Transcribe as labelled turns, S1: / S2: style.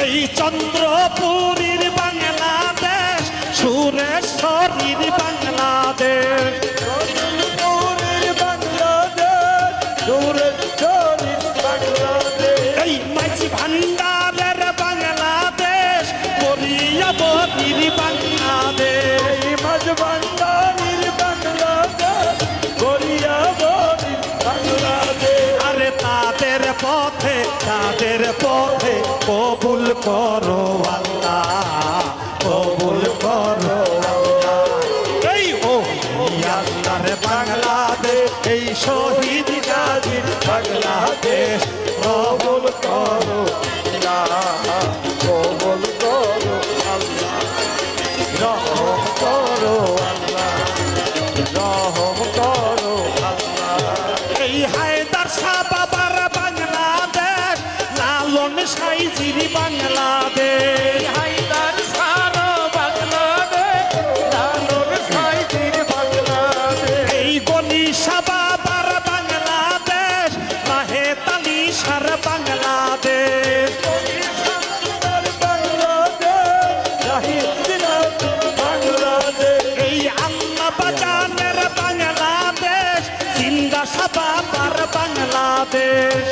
S1: এই চন্দ্রপুরীর বাংলাদেশ, সুরেশ্বরীর বাংলাদেশ,
S2: চন্দ্রপুরীর বাংলাদেশ, সুরেশ্বরীর বাংলাদেশ।
S1: এই মাঝি ভান্ডারের বাংলাদেশ, করিয়াবতীর বাংলাদেশ,
S2: এই মাঝ ভান্ডারীর বাংলাদেশ, করিয়াবতীর বাংলাদেশ।
S1: আরে তাদের পথে কবুল করো আল্লাহ, কবুল করো আল্লাহ। এই ও আল্লাহর বাংলাদেশ, এই শহীদ গাজীর বাংলাদেশ, কবুল করো
S2: আল্লাহ, কবুল করো আল্লাহ,
S1: রহম করো
S2: আল্লাহ, রহম করো আল্লাহ।
S1: এই হায়দার শাহ বাবার বাংলাদেশ, লালন সাইজির বাংলাদেশ,
S2: হায়দার শাহ বাংলাদেশ, লালন সাইজির বাংলাদেশ।
S1: এই গনি শাহ বাবার বাংলাদেশ, মাহেত আলী শাহর বাংলাদেশ, এই আল্লাহ বাজানের বাংলাদেশ, জিন্দা শাহ বাবার বাংলাদেশ।